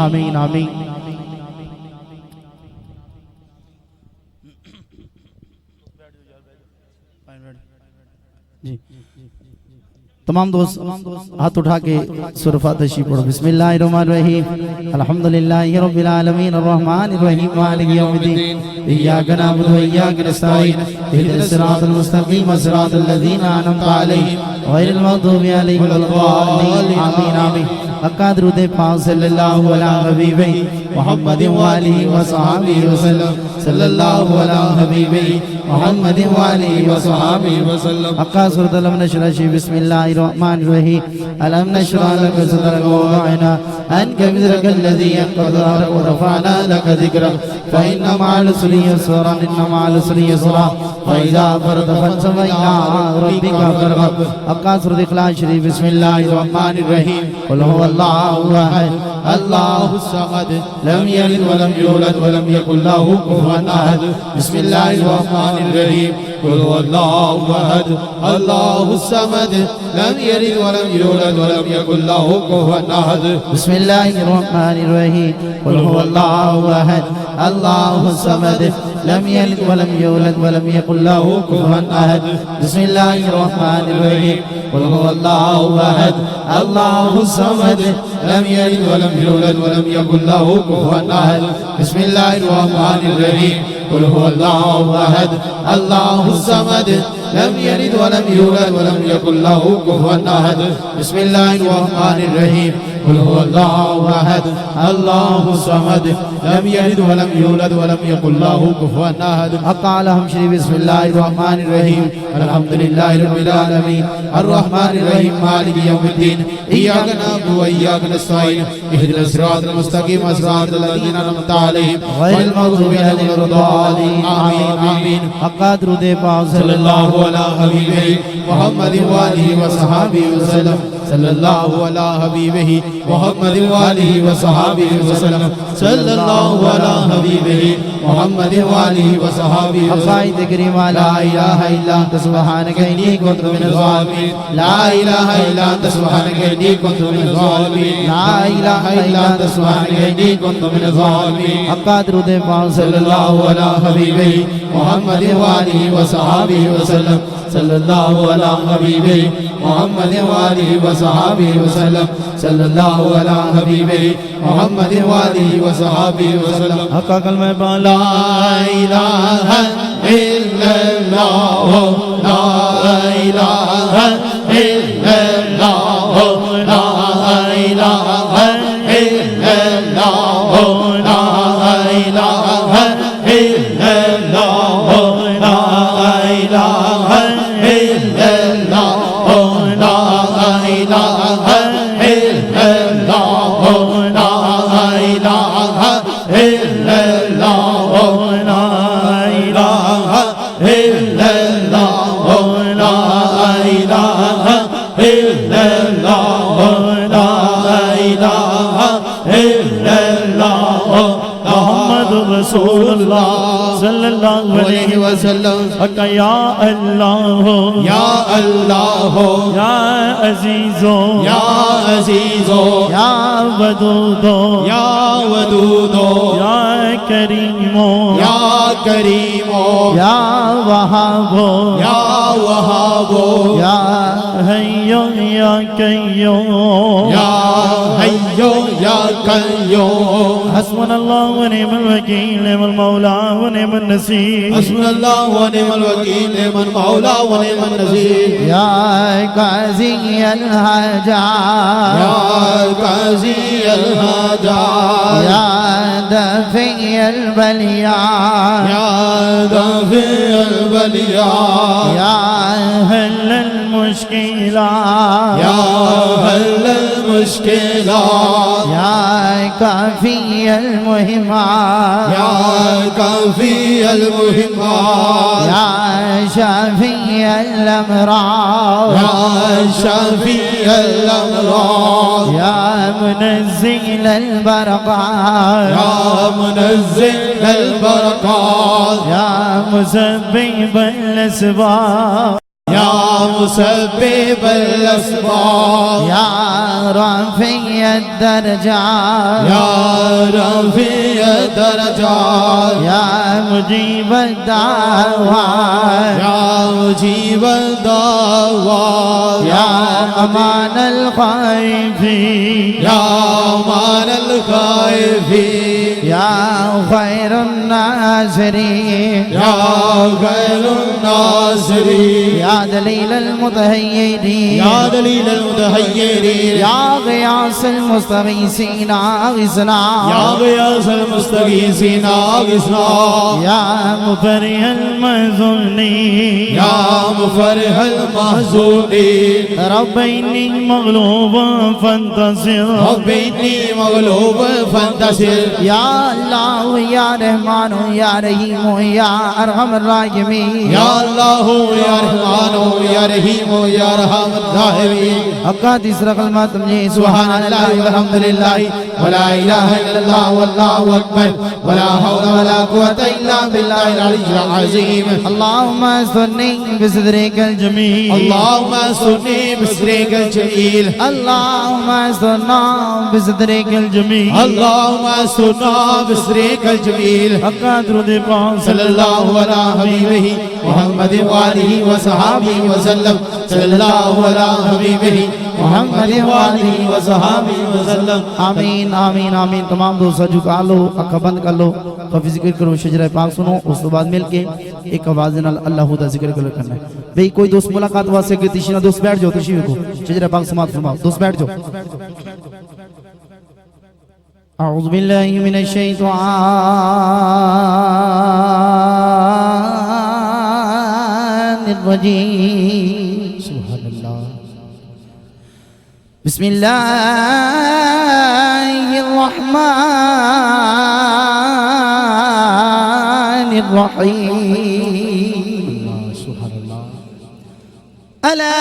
आमीन आमीन। तमाम दोस्त हाथ उठा के सूरह फातिहा पढ़ो। बिस्मिल्लाहिर्रहमानिर्रहीम अल्हम्दुलिल्लाहि रब्बिल आलमीन अर्रहमानिर रहीम मालिकि यौमिद्दीन इय्याका नअबुदु व इय्याका नस्तईन इहदिनस सिरातल मुस्तकीम सिरातल लज़ीना अनअमता अलैहिम गैरिल मग़दूबि अलैहिम वलद्दाल्लीन आमीन आमीन। अक्का दुरूद पाक सल्लल्लाहु अला हबीबिही मुहम्मद व आलिहि व सहाबिहि वसल्लम सल्लल्लाहु अला हबीबिही मुहम्मद व आलिहि व सहाबिहि वसल्लम। अक्का सूरत अलम नशरह बिस्मिल्लाहिर्रहमानिर्रहीम अलम नशरह लक सदरक व वदअना अन्का विज़रक अल्लज़ी अनक़ज़ ज़हरक व रफ़अना लक ज़िक्रक फ़इन्न मअल उसरि युस्रा इन्न मअल उसरि युस्रा फ़इज़ा फ़रग़त फ़ंसब इला रब्बिका फ़रग़ब। अक्का सूरत इख़लास शरीफ बिस्मिल्लाहिर्रहमानिर्रहीम क़ुल हुवल्लाहु अहद अल्लाहुस समद लम यलिद व लम यूलद व लम यकुल लहू कुफुवन अहद। बिस्मिल्लाहिर्रहमानिर्रहीम क़ुल हुवल्लाहु अहद अल्लाहुस समद लम यलिद व लम यूलद व लम यकुल लहू कुफुवन अहद। बिस्मिल्लाहिर्रहमानिर्रहीम क़ुल हुवल्लाहु अहद अल्लाहुस समद लम यलिद व लम यूलद व लम यकुल लहू कुफुवन अहद। बिस्मिल्लाहिर्रहमानिर्रहीम क़ुल हुवल्लाहु अहद अल्लाहुस समद लम यलिद व लम यूलद व लम यकुल लहू कुफुवन अहद। बिस्मिल्लाहिर्रहमानिर्रहीम क़ुल हुवल्लाहु अहद अल्लाहुस समद लम यलिद व लम यूलद व लम यकुल लहू कुफुवन अहद। बिस्मिल्लाहिर्रहमानिर्रहीम क़ुल हुवल्लाहु अहद अल्लाहुस समद लम यलिद व लम यूलद व लम यकुल लहू कुफुवन अहद। अक़ाल हम शरीफ बिस्मिल्लाहिर्रहमानिर्रहीम अल्हम्दुलिल्लाहि रब्बिल आलमीन अर्रहमानिर्रहीम मालिकि यौमिद्दीन इय्याका नअबुदु व इय्याका नस्तईन इहदिनस सिरातल मुस्तकीम सिरातल लज़ीना अनअमता अलैहिम गैरिल मग़दूबि अलैहिम वलद्दाल्लीन आमीन आमीन। अक्का दुरूद पाक सल्लल्लाहु अला हबीबिही मुहम्मद व आलिहि व सहाबिहि वसल्लम सल्लल्लाहु अला हबीबिही मुहम्मद व आलिहि व सहाबिहि वसल्लम सल्लल्लाहु अला हबीबिही मुहम्मद व आलिहि व सहाबिहि वसल्लम। करीमा ला इलाहा इल्ला अंत सुब्हानक इन्नी कुन्तु मिनज़ ज़ालिमीन ला इलाहा इल्ला अंत सुब्हानक इन्नी कुन्तु मिनज़ ज़ालिमीन ला इलाहा इल्ला अंत सुब्हानक इन्नी कुन्तु मिनज़ ज़ालिमीन। अक्का दुरूद पाक सल्लल्लाहु अला हबीबिही मुहम्मद व आलिहि व सहाबिहि वसल्लम सल्लल्लाहु अला हबीबिही मुहम्मद व आलिहि व सहाबिहि वसल्लम सल्लल्लाहु अला हबीबिही मुहम्मद व आलिहि व सहाबिहि वसल्लम। हक़ कलमा ला इलाहा इल्लल्लाह ला इलाहा इल्लल्लाह ला इलाहा इल्लल्लाह ला इलाहा इल्लल्लाह ला इलाहा इल्लल्लाह ला इलाहा इल्लल्लाह ला इलाहा इल्लल्लाह ला इलाहा इल्लल्लाह ला इलाहा इल्लल्लाह ला इलाहा इल्लल्लाह मुहम्मदुर रसूलुल्लाह सल्लल्लाहु अलैहि वसल्लम। या अल्लाह या अल्लाह या अजीजो या अजीजो या वदूदो या वदूदो या करीमो या करीमो या वहाबो या वहाबो या हय्यो या कय्यूम या हय्यो या कय्यूम। हस्बुनल्लाह व निअमल वकील निअमल मौला व निअमन नसीर। हस्बुनल्लाह व निअमल वकील निअमल मौला व निअमन नसीर। या काज़ी अल हाजात या काज़ी अल हाजात या दफ़ी अल बलियात या दफ़ी अल बलियात या हल अल मुश्किलात या हल अल मुश्किलात या काफ़ी अल मुहिम्मात या काफ़ी अल मुहिम्मात या शाफ़ी अल अमराद या शाफ़ी अल अमराद या मुनज़्ज़िल अल बरक़ात या मुनज़्ज़िल अल बरक़ात या मुसब्बिब अल अस्बाब या मुसब्बिब अल अस्बाब या राफ़ी अद-दरजात या रफ़ी अद-दरजात या मुजीब अद-दाअवात या मुजीब अद-दाअवात या अमान अल-ख़ाइफ़ीन या अमान अल-ख़ाइफ़ीन या ख़ैरुन नासिरीन या ख़ैरुन नासिरीन या दलील अल-मुतहय्यरीन या दलील अल-मुतहय्यरीन या ग़ियास अल-मुस्तग़ीसीन अग़िस्ना या ग़ियास अल-मुस्तग़ीसीन अग़िस्ना या मुफ़रिह अल-महज़ूनीन या मुफ़रिह अल-महज़ूनीन रब्बी इन्नी मग़लूब फंतसिर रब्बी इन्नी मग़लूब फंतसिर। या अल्लाह या रहमान या रहीम या अरहमर राहिमीन या अल्लाह या रहमान या रहीम या अरहमर राहिमीन। हक़्क़ा तीसरा कलमा तुमने सुभान अल्लाह वल्हम्दुलिल्लाह वला इलाहा इल्लल्लाह वल्लाहु अकबर वला हौला वला कुव्वता इल्ला बिल्लाहिल अलिय्यिल अज़ीम। अल्लाहुम्मा सुन्नी बिसदरिकल जमील अल्लाहुम्मा सुन्नी बिसदरिकल जमील अल्लाहुम्मा सुन्ना बिसदरिकल जमील अल्लाहुम्मा सुन्ना बिसदरिकल जमील। हक़्क़ा दुरूद पाक सल्लल्लाहु अला हबीबिही मुहम्मद व आलिहि व सहाबिही व सल्लम सल्लल्लाहु अला हबीबिही मुहम्मद व आलिहि व सहाबिही व सल्लम। आमीन आमीन आमीन। तमाम दोस्त झुका लो, अखा बंद कर लो, काफी जिक्र करो, शजरा पाक सुनो, उस तो बाद मिलके एक आवाज नाल अल्लाह दा जिक्र करना है। भाई कोई दोस्त मुलाकात वास्ते के तिशीना दोस्त बैठ जाओ, तशीफ को शजरा पाक समात फरमाओ, दोस्त बैठ जाओ। अऊज़ु बिल्लाहि मिनश शैतानिर रजीम। सुभान अल्लाह। बिस्मिल्लाहिर्रहमानिर्रहीम। सुभान अल्लाह। अला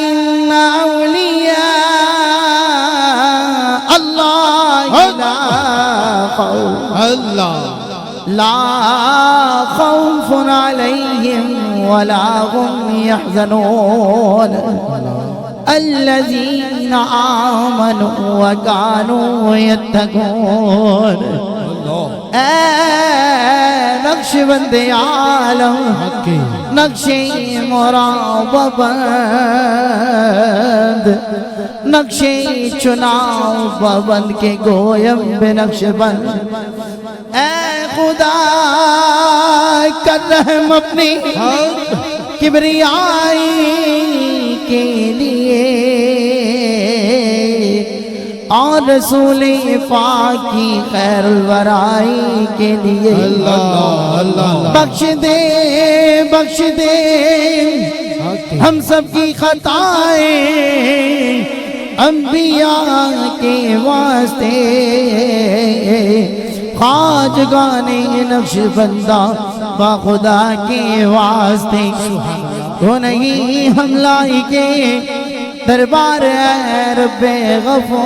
इन्ना औलिया अल्लाह ला खौफुन अलैहिम वला हुम यहज़नून अल्लज़ीना आमनू व कानू यत्तकून। नक्शबंद आलम नक्शे मुराबबंद नक्शे चुनाव बबंद के गोयम बेनक्शबंद। ऐ खुदा कर रहम अपनी किबरियाई के लिए और रसूले पाक की खैरुल वराई के लिए बख्श दे हम सब की खताएं अंबिया के वास्ते। ख्वाजगाने नक्शबंदा खुदा के वास्ते तो नहीं हम लायके दरबार रब्बे गफूर।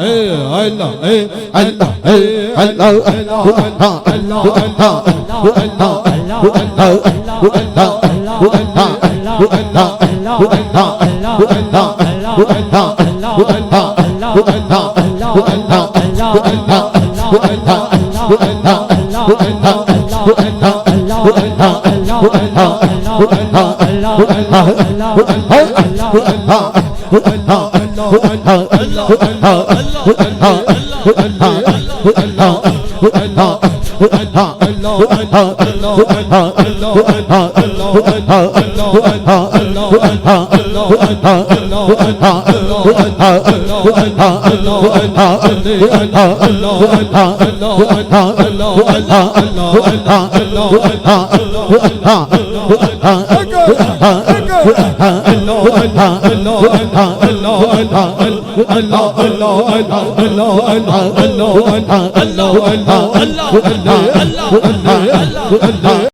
Allah